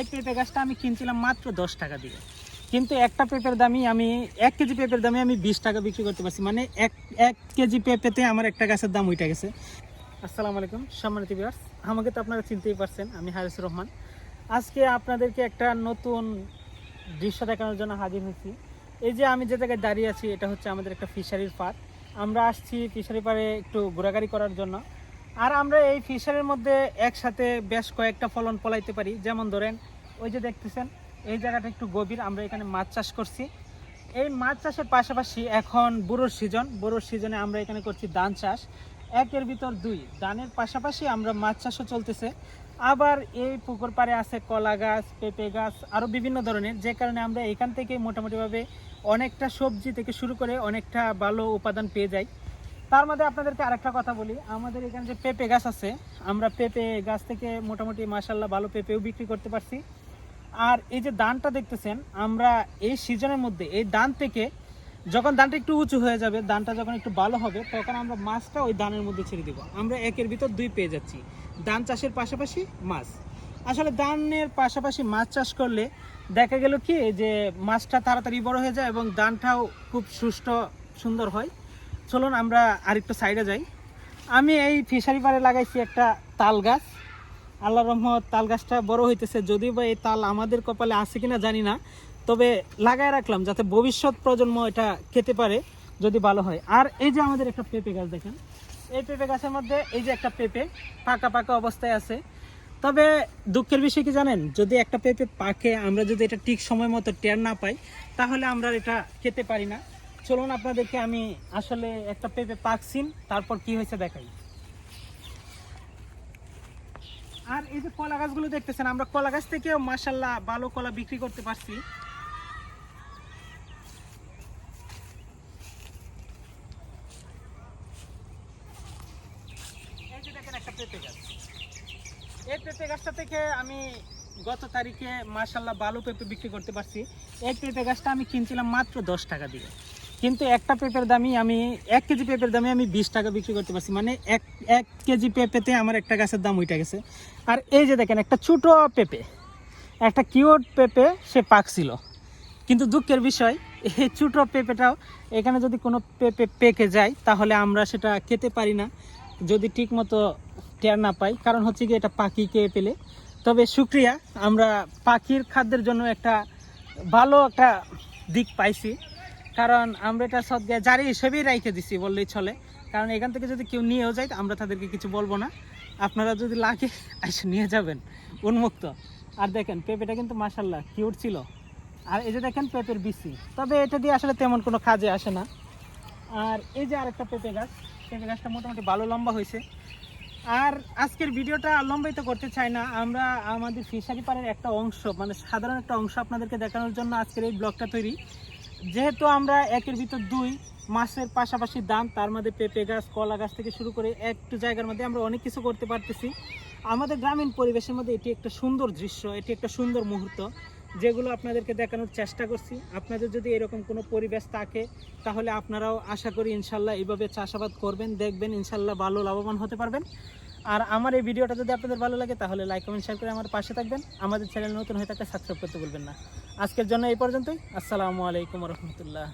এই পেঁপে গাছটা আমি কিনছিলাম মাত্র 10 টাকা দিয়ে, কিন্তু একটা পেঁপের দামই আমি 1 কেজি পেঁপের দামে আমি 20 টাকা বিক্রি করতে পারছি। মানে এক কেজি পেঁপেতে আমার একটা গাছের দাম উঠে গেছে। আসসালামু আলাইকুম সম্মানিত ভিউয়ার্স, আমাকে তো আপনারা চিনতেই পারছেন, আমি হারিসুর রহমান। আজকে আপনাদেরকে একটা নতুন দৃশ্য দেখানোর জন্য হাজির হয়েছি। এই যে আমি যে জায়গায় দাঁড়িয়ে আছি, এটা হচ্ছে আমাদের একটা ফিশারির পাড়। আমরা আসছি ফিশারি পাড়ে একটু ঘোরাঘুরি করার জন্য। আর আমরা এই ফিশারির মধ্যে একসাথে বেশ কয়েকটা ফলন ফলাইতে পারি। যেমন ধরেন, ওই যে দেখতেছেন এই জায়গাটা একটু গভীর, আমরা এখানে মাছ চাষ করছি। এই মাছ চাষের পাশাপাশি এখন বুড়োর সিজনে আমরা এখানে করছি ধান চাষ। একের ভিতর দুই, ধানের পাশাপাশি আমরা মাছ চাষও চলতেছে। আবার এই পুকুর পাড়ে আছে কলা গাছ, পেঁপে গাছ, আরও বিভিন্ন ধরনের, যে কারণে আমরা এখান থেকে মোটামুটিভাবে অনেকটা সবজি থেকে শুরু করে অনেকটা ভালো উপাদান পেয়ে যাই। তার মধ্যে আপনাদেরকে আরেকটা কথা বলি, আমাদের এখানে যে পেঁপে গাছ আছে, আমরা পেঁপে গাছ থেকে মোটামুটি মাশাল্লাহ ভালো পেঁপেও বিক্রি করতে পারছি। আর এই যে ধানটা দেখতেছেন, আমরা এই সিজনের মধ্যে এই ধান থেকে যখন ধানটা একটু উঁচু হয়ে যাবে, ধানটা যখন একটু ভালো হবে, তখন আমরা মাছটা ওই ধানের মধ্যে ছেড়ে দিব। আমরা একের ভিতর দুই পেয়ে যাচ্ছি, ধান চাষের পাশাপাশি মাছ। আসলে ধানের পাশাপাশি মাছ চাষ করলে দেখা গেল কি যে মাছটা তাড়াতাড়ি বড় হয়ে যায় এবং ধানটাও খুব সুষ্ঠু সুন্দর হয়। চলুন আমরা আরেকটু সাইডে যাই। আমি এই ফিশারি পাড়ে লাগাইছি একটা তাল গাছ। আল্লাহর রহমত তাল গাছটা বড় হইতেছে, যদিও বা এই তাল আমাদের কপালে আছে কিনা জানি না, তবে লাগায় রাখলাম যাতে ভবিষ্যৎ প্রজন্ম এটা খেতে পারে যদি ভালো হয়। আর এই যে আমাদের একটা পেঁপে গাছ দেখেন, এই পেঁপে গাছের মধ্যে এই যে একটা পেঁপে পাকা পাকা অবস্থায় আছে। তবে দুঃখের বিষয় কি জানেন, যদি একটা পেঁপে পাকে, আমরা যদি এটা ঠিক সময় মতো টের না পাই, তাহলে আমরা এটা খেতে পারি না। চলুন আপনাদেরকে আমি আসলে একটা পেঁপে পাকছিন তারপর কি হয়েছে দেখাই। আর এই যে কলা গাছগুলো দেখতেছেন, আমরা কলা গাছ থেকেও মাশাল্লাহ ভালো কলা বিক্রি করতে পারছি। এই যে দেখেন একটা পেঁপে গাছ, এই পেঁপে গাছটা থেকে আমি গত তারিখে মাশাল্লাহ ভালো পেঁপে বিক্রি করতে পারছি। এই পেঁপে গাছটা আমি কিনছিলাম মাত্র 10 টাকা দিয়ে, কিন্তু একটা পেঁপের দামই আমি 1 কেজি পেঁপের দামে আমি 20 টাকা বিক্রি করতে পারছি। মানে এক কেজি পেঁপেতে আমার একটা গাছের দাম উঠে গেছে। আর এই যে দেখেন একটা ছোট পেঁপে, একটা কিউট পেঁপে সে পাকছিল, কিন্তু দুঃখের বিষয় এই ছোট পেঁপেটাও এখানে যদি কোনো পেঁপে পেকে যায় তাহলে আমরা সেটা খেতে পারি না, যদি ঠিক মতো টের না পাই। কারণ হচ্ছে কি এটা পাখি খেয়ে পেলে। তবে শুকরিয়া, আমরা পাখির খাদ্যের জন্য একটা ভালো একটা দিক পাইছি, কারণ আমরা এটা সদ্গায় জারি হিসেবেই রাইখে দিছি বললেই চলে। কারণ এখান থেকে যদি কেউ নিয়েও যায় আমরা তাদেরকে কিছু বলবো না, আপনারা যদি লাগে এসে নিয়ে যাবেন উন্মুক্ত। আর দেখেন পেঁপেটা কিন্তু মাশাল্লাহ কিউট ছিল। আর এই যে দেখেন পেঁপের বিচি, তবে এটা দিয়ে আসলে তেমন কোনো কাজে আসে না। আর এই যে আরেকটা পেঁপে গাছ, পেঁপে গাছটা মোটামুটি ভালো লম্বা হয়েছে। আর আজকের ভিডিওটা লম্বায়িত করতে চাই না, আমরা আমাদের ফিশারি পাড়ের একটা অংশ, মানে সাধারণ একটা অংশ আপনাদেরকে দেখানোর জন্য আজকের এই ব্লগটা তৈরি। যেহেতু আমরা একের ভিতর দুই, মাছের পাশাপাশি ধান, তার মধ্যে পেঁপে গাছ, কলা গাছ থেকে শুরু করে একটু জায়গার মধ্যে আমরা অনেক কিছু করতে পারতেছি। আমাদের গ্রামীণ পরিবেশের মধ্যে এটি একটা সুন্দর দৃশ্য, এটি একটা সুন্দর মুহূর্ত, যেগুলো আপনাদেরকে দেখানোর চেষ্টা করছি। আপনাদের যদি এরকম কোনো পরিবেশ থাকে তাহলে আপনারাও আশা করি ইনশাল্লাহ এইভাবে চাষাবাদ করবেন, দেখবেন ইনশাল্লাহ ভালো লাভবান হতে পারবেন। আর আমার এই ভিডিওটা যদি আপনাদের ভালো লাগে তাহলে লাইক কমেন্ট শেয়ার করে আমার পাশে থাকবেন। আমাদের চ্যানেল নতুন হয়ে থাকলে সাবস্ক্রাইব করতে ভুলবেন না। আজকের জন্য এই পর্যন্তই। আসসালামু আলাইকুম রহমতুল্লাহ।